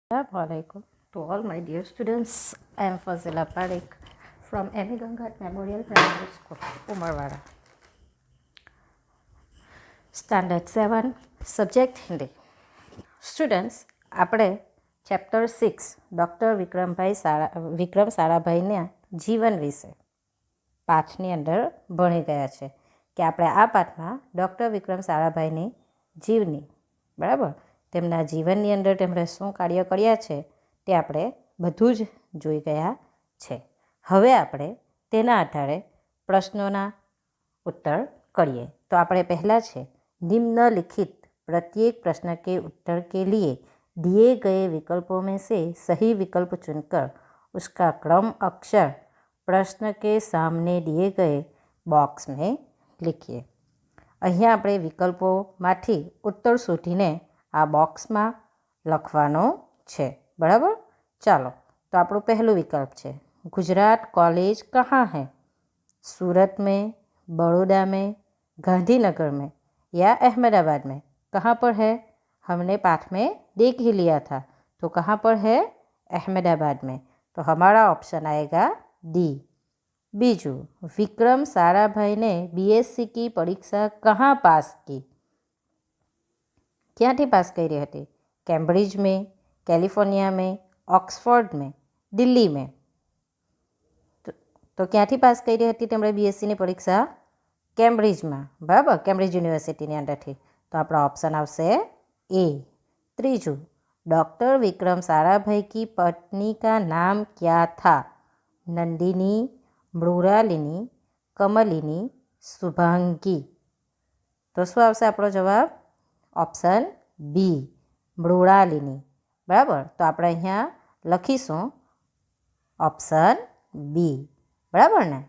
Assalamualaikum to all my dear students. I am Fazila Parekh from M.A. Gangat Memorial Primary School, Umarwada. Standard 7, Subject Hindi. Students, આપણે chapter 6 doctor વિક્રમ સારાભાઈના જીવન વિશે પાઠની અંદર ભણી ગયા છે કે આપણે આ પાઠમાં ડૉક્ટર વિક્રમ સારાભાઈની જીવની બરાબર તેમના જીવનની અંદર તેમણે શું કાર્ય કર્યા છે તે આપણે બધું જ જોઈ ગયા છે. હવે આપણે તેના આધારે પ્રશ્નોના ઉત્તર કરીએ. તો આપણે પહેલાં છે निम्नलिखित प्रत्येक प्रश्न के उत्तर के लिए दिए गए विकल्पों में से सही विकल्प चुनकर उसका क्रम अक्षर प्रश्न के सामने दिए गए बॉक्स में लिखिए. અહીંયા આપણે વિકલ્પોમાંથી ઉત્તર શોધીને આ બોક્સમાં લખવાનો છે. બરાબર, ચાલો. તો આપણું પહેલું વિકલ્પ છે गुजरात कॉलेज कहाँ है? सूरत में, बड़ौदा में, गांधीनगर में या अहमदाबाद में? कहाँ पर है? हमने पाठ में देख ही लिया था. तो कहाँ पर है? अहमदाबाद में. तो हमारा ऑप्शन आएगा डी. बीजू, विक्रम साराभाई ने बीएससी की परीक्षा कहाँ पास की? ક્યાંથી પાસ કરી હતી? કેમ્બ્રિજ में, कैलिफोर्निया में, ऑक्सफोर्ड में, दिल्ली में. તો ક્યાંથી પાસ કરી હતી તેમણે બીએસસીની પરીક્ષા? કેમ્બ્રિજમાં. બરાબર, કેમ્બ્રિજ યુનિવર્સિટીની અંદરથી. તો આપણો ઓપ્શન આવશે ए. ત્રીજું, डॉक्टर विक्रम साराभाई की पत्नी का नाम क्या था? नंदिनी, मृणालिनी, कमलिनी, शुभांगी. તો શું આવશે આપણો જવાબ? Option B, Mrinalini. બરાબર, તો આપણે અહીંયા લખીશું ઓપ્શન બી. બરાબર ને?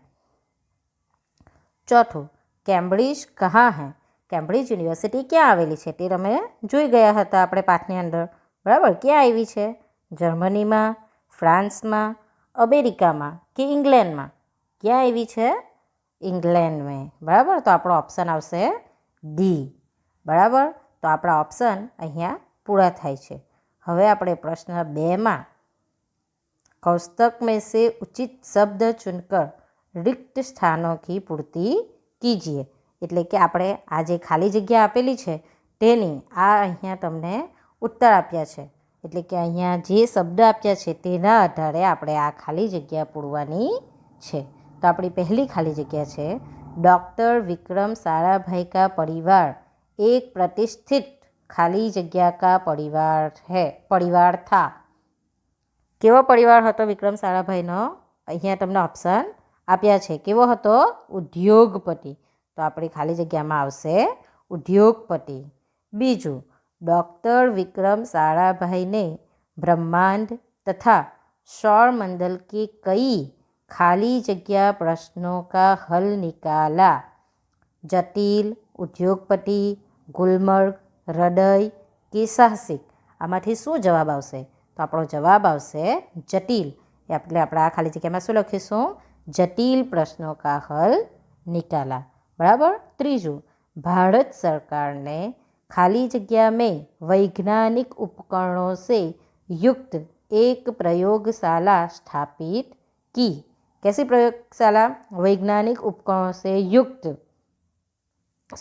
ચોથું, કેમ્બ્રિજ કहाँ है? કેમ્બ્રિજ યુનિવર્સિટી ક્યાં આવેલી છે તે તમે જોઈ ગયા હતા આપણે પાઠની અંદર. બરાબર, ક્યાં આવી છે? જર્મનીમાં, ફ્રાન્સમાં, અમેરિકામાં કે ઇંગ્લેન્ડમાં? ક્યાં આવી છે? ઇંગ્લેન્ડમાં. બરાબર, તો આપણો ઓપ્શન આવશે ડી. બરાબર, તો આપણા ઓપ્શન અહીંયા પૂરા થાય છે. હવે આપણે પ્રશ્ન 2માં कौस्तक में से उचित शब्द चुनकर रिक्त स्थानों की पूर्ति कीजिए. એટલે કે આપણે આ જે ખાલી જગ્યા આપેલી છે તેની આ અહીંયા તમને ઉત્તર આપ્યા છે. એટલે કે અહીંયા જે શબ્દ આપ્યા છે તેના આધારે આપણે આ ખાલી જગ્યા પૂરવાની છે. તો આપણી પહેલી ખાલી જગ્યા છે डॉक्टर विक्रम साराभाई का परिवार एक प्रतिष्ठित खाली जगह का परिवार था. કેવો પરિવાર હતો વિક્રમ સારાભાઈનો? અહીંયા તમને ઓપ્શન આપ્યા છે. કેવો હતો? ઉદ્યોગપતિ. તો આપણી ખાલી જગ્યામાં આવશે ઉદ્યોગપતિ. બીજું, डॉक्टर विक्रम साराभाई ने ब्रह्मांड तथा सौरमंडल के कई खाली जगह प्रश्नों का हल निकाला. जटिल, उद्योगपति, गुलमर्ग, हृदय કે સાહસિક? આમાંથી શું જવાબ આવશે? તો આપણો જવાબ આવશે જટિલ. એટલે આપણે આ ખાલી જગ્યામાં શું લખીશું? જટિલ प्रश्नों का हल निकाला. बराबर. ત્રીજું, भारत सरकार ने खाली जगह में वैज्ञानिक उपकरणों से युक्त एक प्रयोगशाला स्थापित की. कैसी प्रयोगशाला? वैज्ञानिक उपकरणों से युक्त.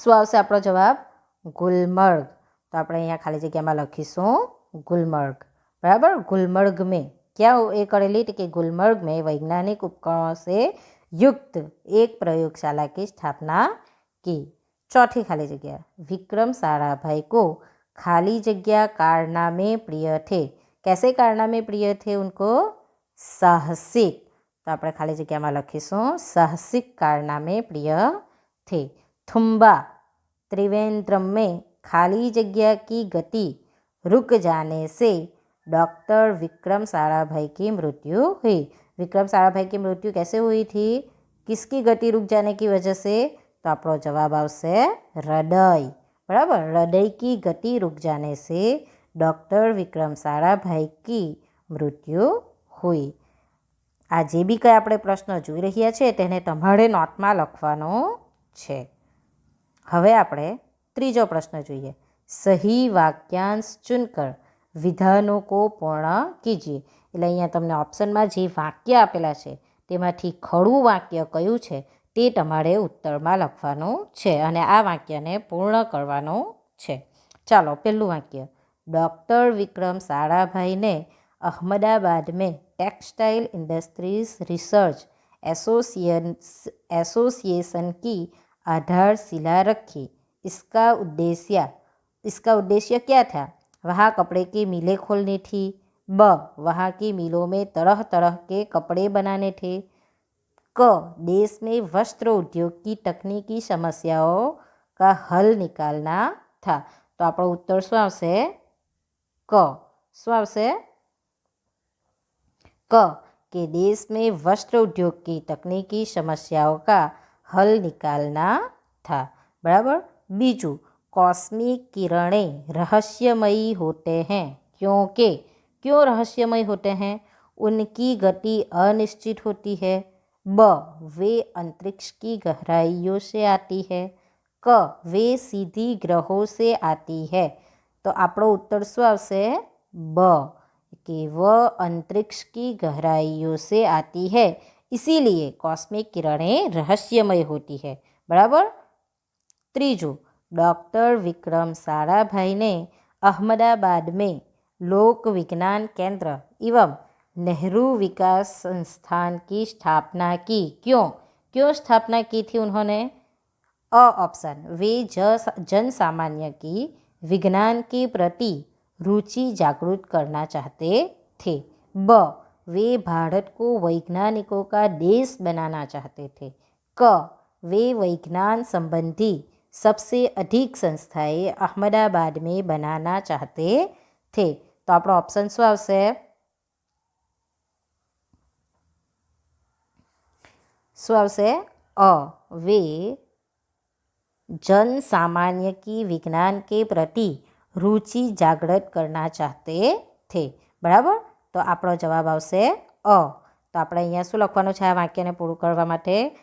શું આવશે આપણો જવાબ? ગુલમર્ગ. તો આપણે અહીંયા ખાલી જગ્યામાં લખીશું गुलमर्ग. बराबर, गुलमर्ग में क्या ये करेली कि गुलमर्ग में वैज्ञानिक उपकरणों से युक्त एक प्रयोगशाला की स्थापना की. चौथी खाली जगह, विक्रम साराभाई को खाली जगह कारनामे प्रिय थे. कैसे कारनामे प्रिय थे उनको? साहसिक. तो આપણે ખાલી જગ્યામાં લખીશું साहसिक कारनामे प्रिय थे. थुम्बा, त्रिवेंद्रम में खाली जगह की गति रुक जाने से डॉक्टर विक्रम साराभाई की मृत्यु हुई. विक्रम साराभाई की मृत्यु कैसे हुई थी? किसकी गति रुक जाने की वजह से? तो આપણો જવાબ આવશે હૃદય. બરાબર, હૃદય की गति रुक जाने से डॉक्टर विक्रम साराभाई की मृत्यु हुई. આ જે બી કંઈ આપણે પ્રશ્ન જોઈ રહ્યા છે તેને તમારે નોટમાં લખવાનો છે. હવે આપણે ત્રીજો પ્રશ્ન જોઈએ. સહી વાક્યાંશ ચુનકર विधानों को पूर्ण कीजिए। એટલે અહીંયા તમને ઓપ્શનમાં જે વાક્ય આપેલા છે તેમાંથી ખરું વાક્ય કયું છે તે તમારે ઉત્તરમાં લખવાનું છે અને આ વાક્યને પૂર્ણ કરવાનું છે। ચાલો પહેલું વાક્ય, डॉक्टर विक्रम साराभाई ने अहमदाबाद में टेक्सटाइल इंडस्ट्रीज रिसर्च एसोसिएशन की आधारशिला रखी। इसका उद्देश्य क्या था? वहाँ कपड़े की मिलें खोलनी थी। ब, वहाँ की मिलों में तरह तरह के कपड़े बनाने थे। क, देश में वस्त्र उद्योग की तकनीकी समस्याओं का हल निकालना था। तो આપણો ઉત્તર શું આવશે? ક। શું આવશે? क, कि देश में वस्त्र उद्योग की तकनीकी समस्याओं का हल निकालना था। बराबर। बीजू, कॉस्मिक किरणें रहस्यमयी होते हैं क्योंकि, क्यों रहस्यमय होते हैं? उनकी गति अनिश्चित होती है। ब, वे अंतरिक्ष की गहराइयों से आती है। क, वे सीधी ग्रहों से आती है। तो આપણો ઉત્તર શું આવશે? ब, कि वह अंतरिक्ष की गहराइयों से आती है इसीलिए कॉस्मिक किरणें रहस्यमय होती है। बराबर। त्रीजू, डॉक्टर विक्रम साराभाई ने अहमदाबाद में लोक विज्ञान केंद्र एवं नेहरू विकास संस्थान की स्थापना की। क्यों? क्यों स्थापना की थी उन्होंने? अ ऑप्शन, वे जन सामान्य की विज्ञान के प्रति रुचि जागृत करना चाहते थे। ब, वे भारत को वैज्ञानिकों का देश बनाना चाहते थे। क, वे विज्ञान संबंधी सबसे अधिक संस्थाएं अहमदाबाद में बनाना चाहते थे। तो આપણો ઓપ્શન શું આવશે? શું આવશે? અ, वे जन सामान्य की विज्ञान के प्रति रुचि जागृत करना चाहते थे। बराबर। तो આપણો જવાબ આવશે અ। તો આપણે અહીંયા શું લખવાનું છે આ વાક્યને પૂરું કરવા માટે?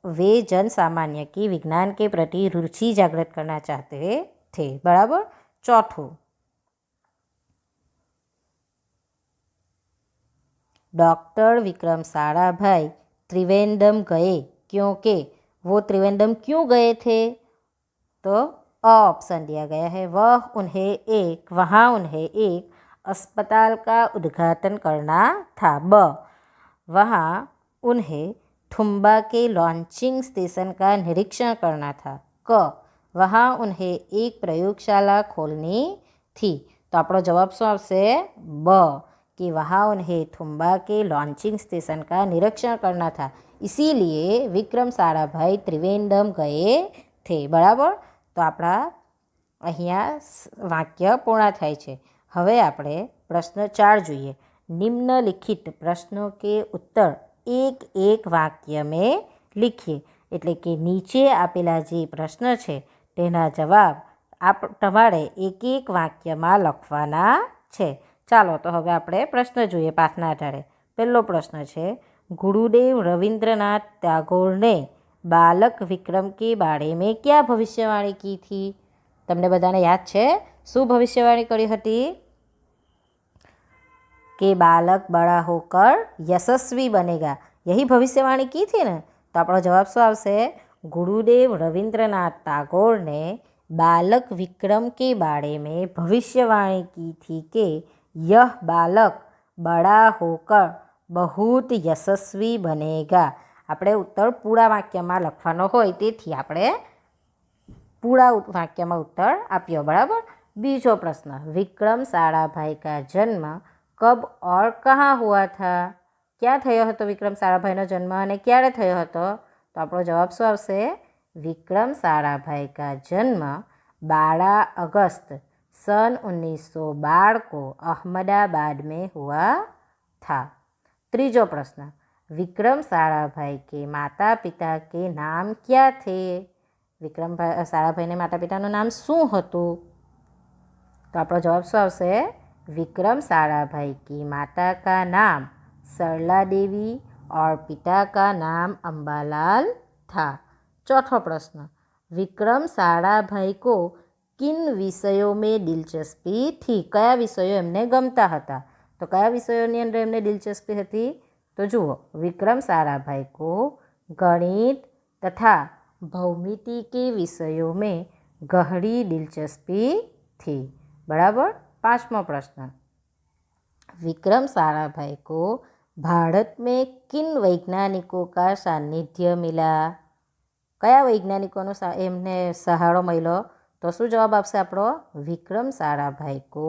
वे जन सामान्य की विज्ञान के प्रति रुचि जागृत करना चाहते थे। बराबर। चौथું, डॉक्टर विक्रम साराभाई त्रिवेंद्रम गए क्योंकि, वो त्रिवेंद्रम क्यों गए थे? तो अ ऑप्शन दिया गया है, वहाँ उन्हें एक अस्पताल का उद्घाटन करना था। ब, वहाँ उन्हें थुम्बा के लॉन्चिंग स्टेशन का निरीक्षण करना था। क, वहाँ उन्हें एक प्रयोगशाला खोलनी थी। तो આપણો જવાબ શું આવશે? ब, कि वहाँ उन्हें थुम्बा के लॉन्चिंग स्टेशन का निरीक्षण करना था इसीलिए विक्रम साराभाई त्रिवेंद्रम गए थे। बराबर। तो આપણા અહીંયા વાક્ય પૂર્ણ થાય છે। હવે આપણે પ્રશ્ન 4 જોઈએ। નિમ્નલિખિત પ્રશ્નों के उत्तर एक एक वाक्य में लिखिए। એટલે કે નીચે આપેલા જે પ્રશ્ન છે તેના જવાબ તમારે એક એક વાક્યમાં લખવાના છે। ચાલો તો હવે આપણે પ્રશ્ન જોઈએ પાઠના આધારે। પહેલો પ્રશ્ન છે, गुरुदेव रविंद्रनाथ टैगोर ने बालक विक्रम के बारे में क्या भविष्यवाणी की थी? તમને બધાને યાદ છે શું ભવિષ્યવાણી કરી હતી? કે બાલક બड़ा होकर यशस्वी बनेगा, यही भविष्यवाणी की थी ना। तो આપણો જવાબ શું આવશે? गुरुदेव रविंद्रनाथ टैगोर ने बालक विक्रम के बारे में भविष्यवाणी की थी कि यह बालक बड़ा होकर बहुत यशस्वी बनेगा। આપણે ઉત્તર પૂરા વાક્યમાં લખવાનો હોય તેથી આપણે પૂરા વાક્યમાં ઉત્તર આપ્યો। બરાબર। બીજો પ્રશ્ન, વિક્રમ સારાભાઈ का जन्म कब और कहाँ हुआ था? ક્યાં થયો હતો વિક્રમ સારાભાઈનો જન્મ અને ક્યારે થયો હતો? તો આપણો જવાબ શું આવશે? વિક્રમ સારાભાઈ का जन्म 12 अगस्त सन 1912 को अहमदाबाद में हुआ था। ત્રીજો પ્રશ્ન, विक्रम साराभाई के माता पिता के नाम क्या थे? विक्रम साराभाई ने माता पिताનું નામ શું હતું? તો આપણો જવાબ શું આવશે? विक्रम साराभाई की माता का नाम सरला देवी और पिता का नाम अंबालाल था। चौथा प्रश्न, विक्रम साराभाई को किन विषयों में दिलचस्पी थी? कया विषयों एमने गमता हता? तो कया विषयोनी अंदर एमने दिलचस्पी हती? तो जुओ, विक्रम साराभाई को गणित तथा भौमिति के विषयों में गहरी दिलचस्पी थी। बराबर। 5मो प्रश्न, विक्रम साराभाई को भारत में किन वैज्ञानिकों का सानिध्य मिला? कया वैज्ञानिकों एमने सहारो मळ्यो? तो शू जवाब आपसे आपणो? विक्रम साराभाई को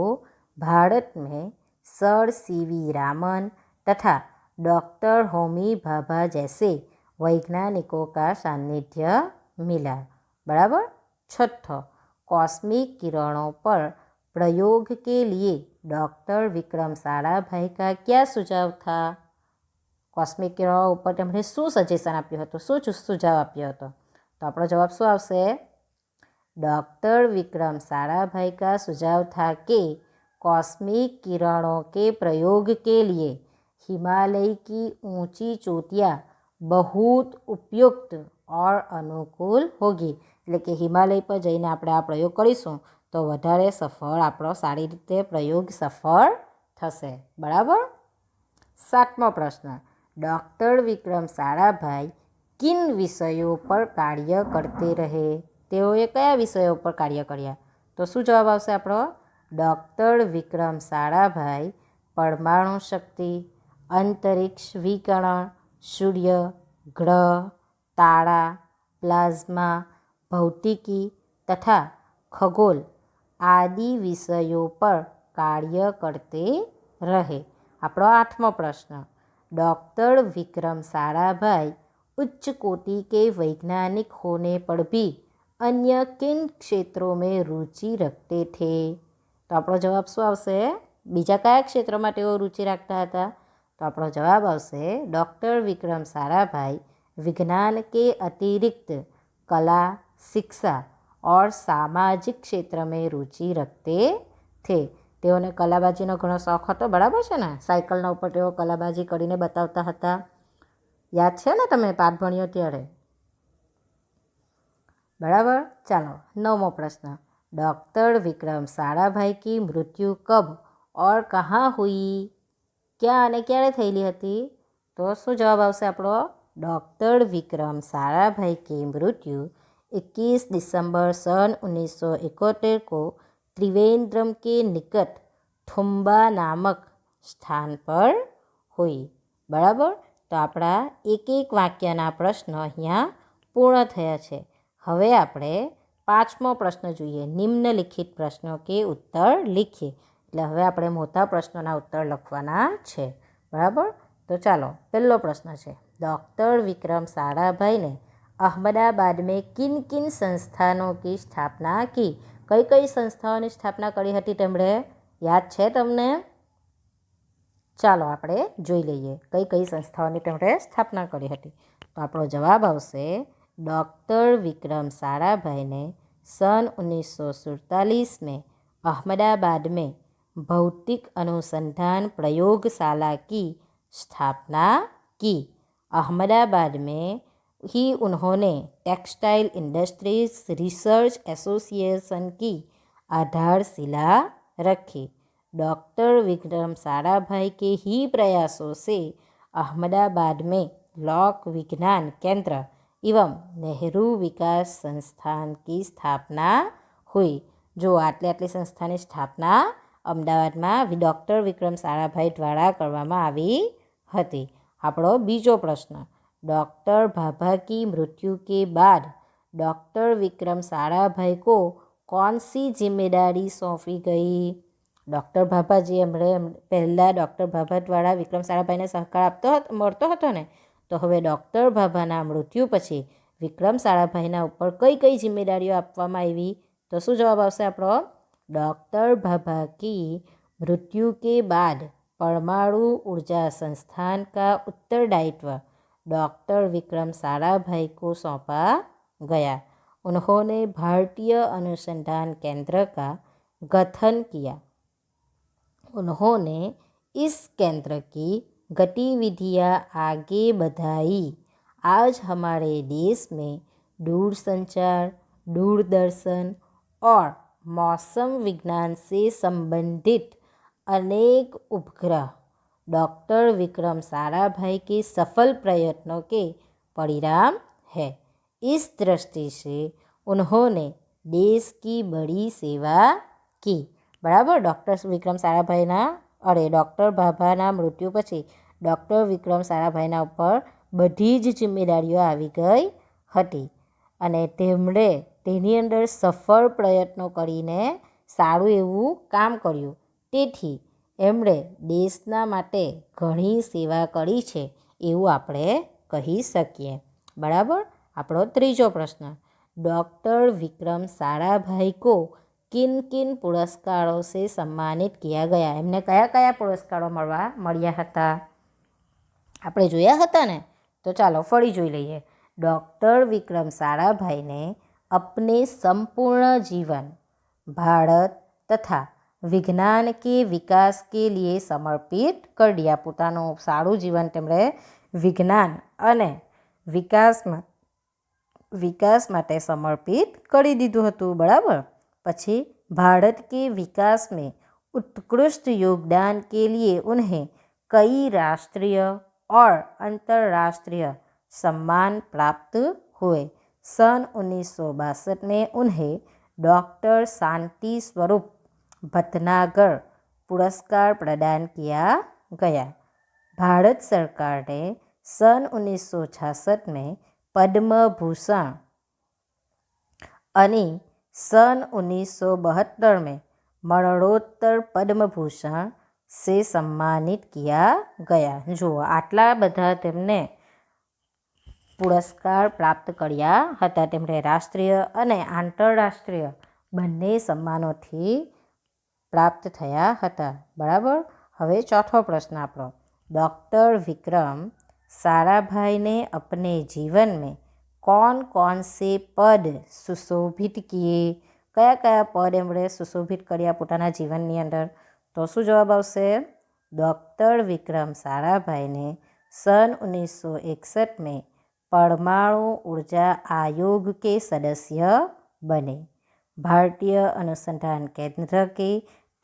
भारत में सर सीवी रामन तथा डॉक्टर होमी भाभा जैसे वैज्ञानिकों का सानिध्य मिला। बराबर। 6, कॉस्मिक किरणों पर प्रयोग के लिए डॉक्टर विक्रम साराभाई का क्या सुझाव था? कॉस्मिक किरणों पर તેમણે શું સજેશન આપ્યું હતું? શું સુઝાવ આપ્યો હતો? તો આપણો જવાબ શું આવશે? डॉक्टर विक्रम साराभाई का सुझाव था कि कॉस्मिक किरणों के प्रयोग के लिए हिमालय की ऊंची चोटियाँ बहुत उपयुक्त और अनुकूल होगी। એટલે કે હિમાલય પર જઈને આપણે આ પ્રયોગ કરીશું તો વધારે સફળ, આપણો સારી રીતે પ્રયોગ સફળ થશે। બરાબર। 7મો પ્રશ્ન, डॉक्टर विक्रम साराभाई किन विषयों पर कार्य करते रहे? તેઓએ કયા વિષયો પર કાર્ય કર્યા? તો શું જવાબ આવશે આપણો? ડૉક્ટર વિક્રમ સારાભાઈ પરમાણુ શક્તિ, અંતરિક્ષ વિકિરણ, સૂર્ય, ગ્રહ, તારા, પ્લાઝ્મા, ભૌતિકી તથા ખગોળ આદि વિષયો પર કાર્ય કરते रहे। આપણો 8મો પ્રશ્ન, डॉक्टर विक्रम साराभाई उच्च कोटि के वैज्ञानिक होने पर भी अन्य किन क्षेत्रों में रुचि रखते थे? तो આપણો જવાબ શું આવશે? બીજા કયા ક્ષેત્રમાં તેઓ રુચિ રાખતા હતા? તો આપણો જવાબ આવશે ડૉક્ટર વિક્રમ સારાભાઈ विज्ञान के अतिरिक्त कला, शिक्षा और सामाजिक क्षेत्र में रुचि रखते थे। તેઓને કલાબાજીનો ઘણો શોખ હતો। બરાબર છે ને? સાયકલના ઉપર તેઓ કલાબાજી કરીને બતાવતા હતા। યાદ છે ને તમે પાઠ ભણ્યો ત્યારે? बराबर। चलो 9मो प्रश्न, डॉक्टर विक्रम साराभाई की मृत्यु कब और कहाँ हुई? क्या અને ક્યારે થયેલી હતી? તો શું જવાબ આવશે આપણો? डॉक्टर विक्रम साराभाई की मृत्यु 21 दिसंबर सन 1971 को त्रिवेंद्रम के निकट थुम्बा नामक स्थान पर हुई। बराबर। तो આપણા એક વાક્યના પ્રશ્ન અહીંયા પૂર્ણ થયા છે। હવે આપણે 5મો પ્રશ્ન જોઈએ। નિમ્નલિખિત પ્રશ્નો કે ઉત્તર લીખીએ। એટલે હવે આપણે મોટા પ્રશ્નોના ઉત્તર લખવાના છે। બરાબર। તો ચાલો, પહેલો પ્રશ્ન છે, डॉक्टर विक्रम साराभाई ने अहमदाबाद में किन किन संस्थानों की स्थापना की? कई कई संस्थाओं स्थापना करी हती તેમણે? યાદ છે તમને? ચાલો આપણે જોઈ લઈએ કઈ કઈ સંસ્થાઓની તેમણે સ્થાપના કરી હતી। તો આપણો જવાબ આવશે डॉक्टर विक्रम साराभाई ने सन 1947 में अहमदाबाद में भौतिक अनुसंधान प्रयोगशाला की स्थापना की। अहमदाबाद में ही उन्होंने टेक्सटाइल इंडस्ट्रीज रिसर्च एसोसिएशन की आधारशिला रखी। डॉक्टर विक्रम साराभाई के ही प्रयासों से अहमदाबाद में लोक विज्ञान केंद्र एवं नेहरू विकास संस्थान की स्थापना हुई। जो आटली संस्थानी स्थापना अमदावादમાં डॉक्टर विक्रम साराभाई द्वारा કરવામાં આવી હતી। આપણો બીજો પ્રશ્ન, डॉक्टर भाभा की मृत्यु के बाद डॉक्टर विक्रम साराभाई को कौन सी जिम्मेदारी सौंपी गई? डॉक्टर भाभा जी એમણે પહેલાં ડૉક્ટર ભાભા દ્વારા વિક્રમ સારાભાઈને સહકાર મળતો હતો ને, તો હવે ડૉક્ટર ભાભાના મૃત્યુ પછી વિક્રમ સારાભાઈના ઉપર કઈ કઈ જિમ્મેદારીઓ આપવામાં આવી? તો શું જવાબ આવશે આપણો? डॉक्टर भाभा की मृत्यु के बाद परमाणु ऊर्जा संस्थान का उत्तरदायित्व डॉक्टर विक्रम साराभाई को सौंपा गया। उन्होंने भारतीय अनुसंधान केंद्र का गठन किया। उन्होंने इस केंद्र की गतिविधियां आगे बढ़ाई। आज हमारे देश में दूरसंचार, दूरदर्शन और मौसम विज्ञान से संबंधित अनेक उपग्रह डॉक्टर विक्रम साराभाई के सफल प्रयत्नों के परिणाम है। इस दृष्टि से उन्होंने देश की बड़ी सेवा की। बराबर, डॉक्टर વિક્રમ સારાભાઈના ડૉક્ટર ભાભાના મૃત્યુ પછી ડૉક્ટર વિક્રમ સારાભાઈના ઉપર બધી જ જિમ્મેદારીઓ આવી ગઈ હતી અને તેમણે તેની અંદર સફળ પ્રયત્નો કરીને સારું એવું કામ કર્યું. તેથી એમણે દેશના માટે ઘણી સેવા કરી છે એવું આપણે કહી શકીએ. બરાબર. આપણો ત્રીજો પ્રશ્ન, डॉक्टर विक्रम साराभाई को किन किन पुरस्कारों से सम्मानित किया गया? एमने कया कया पुरस्कारों मळ्या हता આપણે જોયા હતા ને? તો ચાલો ફરી જોઈ લઈએ. डॉक्टर विक्रम साराभाई ने अपने संपूर्ण जीवन भारत तथा विज्ञान के विकास के लिए समर्पित कर दिया. પોતાનું સારું જીવન તેમણે વિજ્ઞાન અને विकास माटे समर्पित करी दीधुं हतुं. बराबर. पछी भारत के विकास में उत्कृष्ट योगदान के लिए उन्हें कई राष्ट्रीय और अंतर्राष्ट्रीय सम्मान प्राप्त हुए. सन 1962 में उन्हें डॉक्टर शांति स्वरूप भटनागर पुरस्कार प्रदान किया गया. भारत सरकार ने सन 1966 में पद्म भूषण અને सन 1972 में मरणोत्तर पद्म भूषण से सम्मानित किया गया. जो आटला बधा तेमने पुरस्कार प्राप्त कर्या हता. तेमणे राष्ट्रीय અને आंतरराष्ट्रीय બંને सम्मानोथी प्राप्त थया हता. बराबर. हवे चौथो प्रश्न आपणो, डॉक्टर विक्रम साराभाई ने अपने जीवन में कौन कौन से पद सुशोभित किए? कया कया पद एमणे सुशोभित कर्या पोताना जीवननी अंदर? तो शुं जवाब आवशे? डॉक्टर विक्रम साराभाई ने सन 1961 में परमाणु ऊर्जा आयोग के सदस्य बने. भारतीय अनुसंधान केंद्र के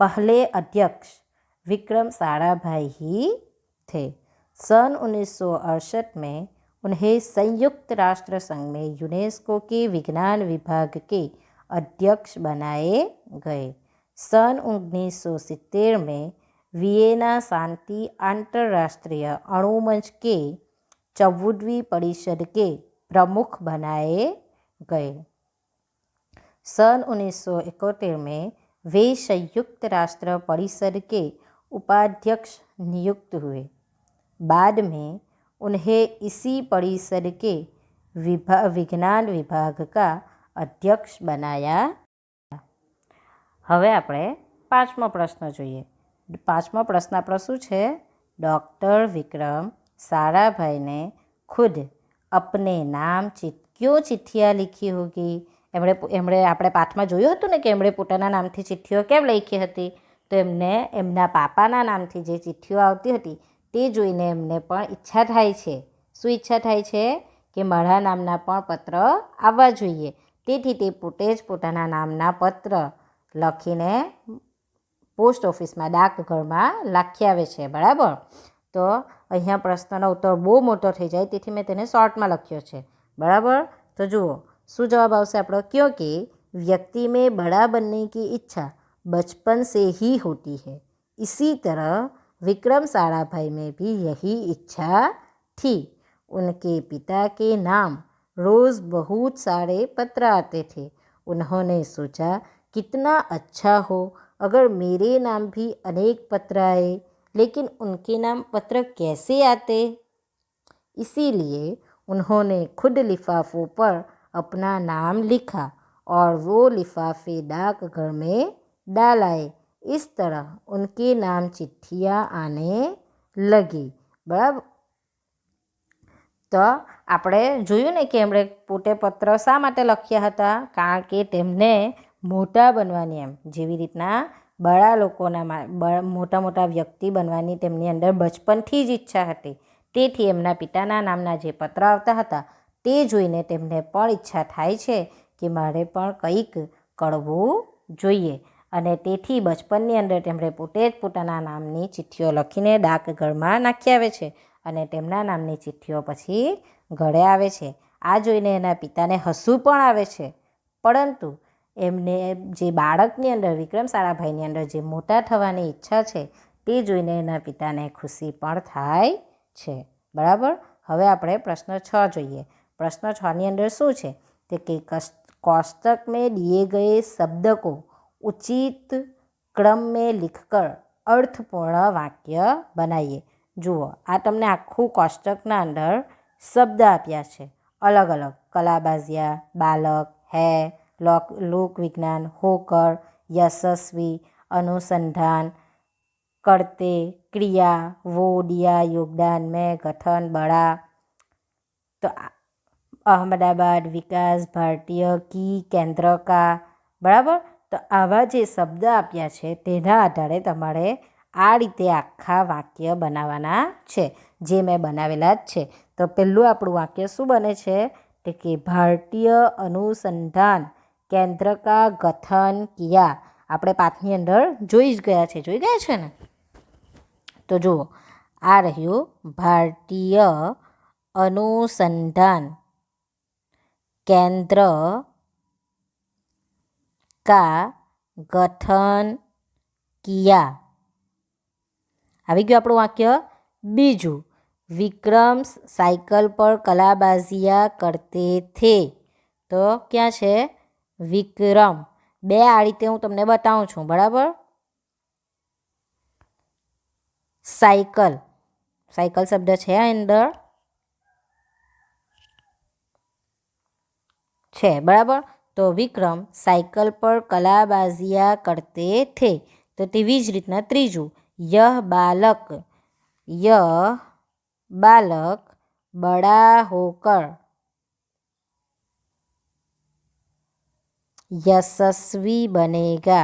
पहले अध्यक्ष विक्रम साराभाई ही थे. सन 1968 में उन्हें संयुक्त राष्ट्र संघ में यूनेस्को के विज्ञान विभाग के अध्यक्ष बनाए गए. सन 1970 में वियना शांति अंतर्राष्ट्रीय अणुमंच के 14वीं परिषद के प्रमुख बनाए गए. सन 1971 में वे संयुक्त राष्ट्र परिषद के उपाध्यक्ष नियुक्त हुए. बाद में उन्हें इसी परिषद के विज्ञान विभाग का अध्यक्ष बनाया. હવે આપણે પાંચમો પ્રશ્ન જોઈએ. પાંચમો પ્રશ્ન આપણો શું છે? डॉक्टर विक्रम साराभाई ने खुद अपने नाम क्यों चिट्ठियाँ लिखी होगी? એમણે આપણે પાઠમાં જોયું હતું ને કે એમણે પોતાના નામથી ચિઠ્ઠીઓ કેમ લખી હતી? તો એમને એમના પાપાના નામથી જે ચિઠ્ઠીઓ આવતી હતી તે જોઈને એમને પણ ઈચ્છા થાય છે. શું ઈચ્છા થાય છે? કે મારા નામના પણ પત્ર આવવા જોઈએ. તેથી તે પોતે જ પોતાના નામના પત્ર લખીને પોસ્ટ ઓફિસમાં ડાકઘરમાં લાખી આવે છે. બરાબર. તો અહીંયા પ્રશ્નનો ઉત્તર બહુ મોટો થઈ જાય તેથી મેં તેને શોર્ટમાં લખ્યો છે. બરાબર. તો જુઓ શું જવાબ આવશે આપણો? क्योंकि व्यक्ति में बड़ा बनने की इच्छा बचपन से ही होती है, इसी तरह विक्रम साराभाई में भी यही इच्छा थी. उनके पिता के नाम रोज़ बहुत सारे पत्र आते थे. उन्होंने सोचा कितना अच्छा हो अगर मेरे नाम भी अनेक पत्र आए, लेकिन उनके नाम पत्र कैसे आते? इसीलिए उन्होंने खुद लिफाफों पर अपना नाम लिखा और वो लिफाफे डाकघर में डालाए. इस तरह उनके नाम चिट्ठियाँ आने लगी. बराबर. तो આપણે જોયું ને કે એમણે પોતે પત્ર શા માટે લખ્યા હતા? કારણ કે તેમને મોટા બનવાની, એમ જેવી રીતના બળા લોકોના મોટા મોટા વ્યક્તિ બનવાની તેમની અંદર બચપનથી જ ઈચ્છા હતી. તેથી એમના પિતાના નામના જે પત્ર આવતા હતા તે જોઈને તેમને પણ ઈચ્છા થાય છે કે મારે પણ કંઈક કરવું જોઈએ અને તેથી બચપનની અંદર તેમણે પોતે જ પોતાના નામની ચિઠ્ઠીઓ લખીને ડાકઘરમાં નાખી આવે છે અને તેમના નામની ચિઠ્ઠીઓ પછી ઘરે આવે છે. આ જોઈને એના પિતાને હસવું પણ આવે છે, પરંતુ એમને જે બાળકની અંદર વિક્રમ સારાભાઈની અંદર જે મોટા થવાની ઈચ્છા છે તે જોઈને એના પિતાને ખુશી પણ થાય છે. બરાબર. હવે આપણે પ્રશ્ન 6 જોઈએ. प्रश्न 6 अंदर शू है कि कोष्टक में दिए गए शब्द को उचित क्रम में लिखकर अर्थपूर्ण वाक्य बनाइए. जुओ आ तमने आखू कोष्टकना अंदर शब्द आप्या छे अलग अलग. कलाबाजिया, बालक, है, लोक विज्ञान, होकर, यशस्वी, अनुसंधान, करते, क्रिया, वो, दिया, योगदान में, गठन, बड़ा. तो अहमदाबाद, विकास, भारतीय, की, केन्द्र का. बराबर. तो आवा जे शब्द आप्या छे तेना आधारे तमारे आ रीते आखा वाक्य बनावाना छे जे मैं बनावेला ज छे. तो पहलू आपणुं वाक्य शुं बने छे कि भारतीय अनुसंधान केन्द्र का गठन किया. આપણે પાઠની અંદર જોઈ જ ગયા છે. જોઈ ગયા છે ને? તો જુઓ, આ રહ્યું ભારતીય अनुसंधान केंद्र का गठन किया. આવી ગયું આપણું વાક્ય. બીજું, વિક્રમ સાયકલ પર કલાબાજીયા કરતે થે. તો ક્યાં છે વિક્રમ? બે આ રીતે હું તમને બતાવું છું. બરાબર. સાયકલ, સાયકલ શબ્દ છે અંદર છે. બરાબર. તો વિક્રમ સાયકલ પર કલાબાજીયા કરતે થે. તો તેવી જ રીતના ત્રીજું, यह बालक बड़ा होकर यशस्वी बनेगा.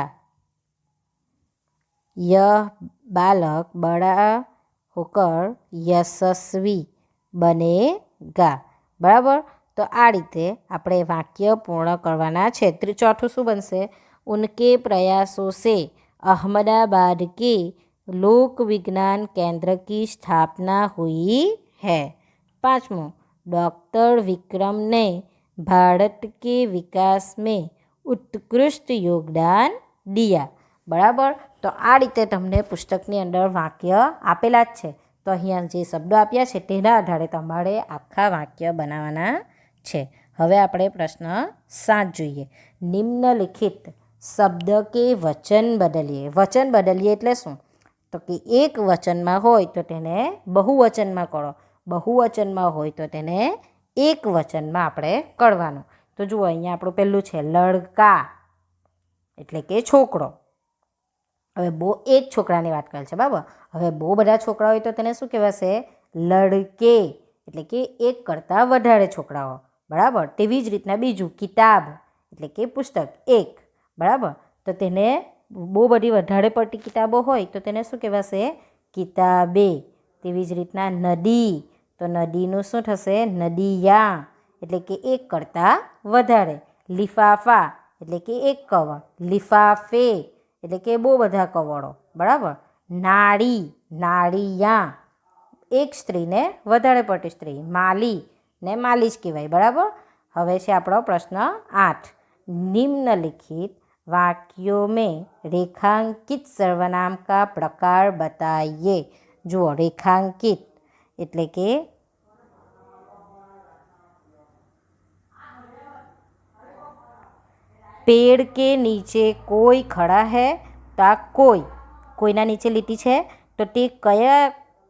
यह बालक बड़ा होकर यशस्वी बनेगा. बराबर. तो आ रीते આપણે વાક્ય પૂર્ણ કરવાના છે. ચોથું શું બનશે? उनके प्रयासों से अहमदाबाद के लोक विज्ञान केंद्र की स्थापना हुई है. पांचवों, डॉक्टर विक्रम ने भारत के विकास में उत्कृष्ट योगदान दिया. बराबर. तो आ रीते तमने पुस्तकनी अंदर वाक्य आपेला ज छे. तो अहींया जे शब्दों आप्या छे तेना आधारे तमारे आखा वाक्य बनावाना छे. हवे आपणे प्रश्न 7 जोईए. निम्नलिखित शब्द के वचन बदलिए. वचन बदलिए एटले शुं? तो कि एक वचन में होय तो तेने बहुवचन में करो, बहुवचन में होय तो तेने एक वचन में आपणे करवानुं. तो जुओ, अहींया आपणुं पहेલું છે लड़का એટલે કે છોકરો. હવે એક છોકરાની વાત કરે છે. બરાબર. હવે બહુ બધા છોકરા હોય તો તેને શું કહેવાશે? લડકે, એટલે કે એક કરતાં વધારે છોકરાઓ. બરાબર. તેવી જ રીતના બીજું, કિતાબ એટલે કે પુસ્તક, એક. બરાબર. તો તેને બહુ બધી વધારે પડતી કિતાબો હોય તો તેને શું કહેવાશે? કિતાબે. તેવી જ રીતના નદી, તો નદીનું શું થશે? નદીયા, એટલે કે એક કરતાં વધારે. લિફાફા એટલે કે એક કવર. લિફાફે એટલે કે બહુ બધા કવરો. બરાબર. નાળી, નાળિયા, એક સ્ત્રીને વધારે પડતી સ્ત્રી. માલી ને માલી જ કહેવાય. બરાબર. હવે છે આપણો પ્રશ્ન 8. निम्नलिखित वाक्यों में रेखांकित सर्वनाम का प्रकार बताइए. जुओ, रेखांकित એટલે કે पेड़ के नीचे कोई खड़ा है तो कोई, कोईना नीचे લીટી છે તો તે કયા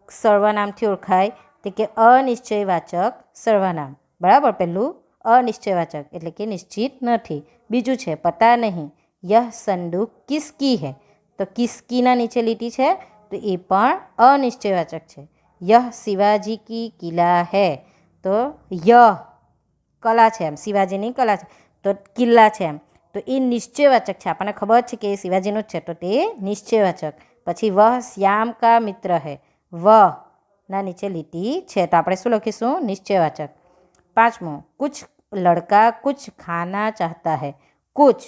સર્વનામથી ઓળખાય? તો કે અનિશ્ચયવાચક સર્વનામ. બરાબર. પહેલું અનિશ્ચયવાચક એટલે કે નિશ્ચિત નથી. બીજું છે પતા નહીં, यह संदूक किसकी है? तो किसकीना नीचे લીટી છે તો એ પણ અનિશ્ચયવાચક છે. यह शिवाजी की किला है तो यह કલા છે એમ, શિવાજીની કલા છે તો કિલ્લા છે એમ. તો એ નિશ્ચયવાચક છે. આપણને ખબર છે કે એ શિવાજીનું જ છે તો તે નિશ્ચયવાચક. પછી વહ શ્યામ કા મિત્ર હૈ, વહ ના નીચે લીટી છે તો આપણે શું લખીશું? નિશ્ચયવાચક. પાંચમું, कुछ लड़का कुछ खाना चाहता है. कुछ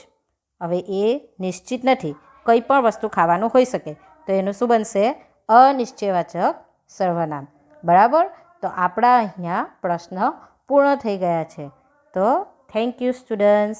હવે એ નિશ્ચિત નથી, કંઈ પણ વસ્તુ ખાવાનું હોઈ શકે, તો એનું શું બનશે? અનિશ્ચયવાચક સર્વનામ. બરાબર. તો આપણા અહીંયા પ્રશ્ન પૂર્ણ થઈ ગયા છે. તો થેન્ક યુ સ્ટુડન્ટ્સ.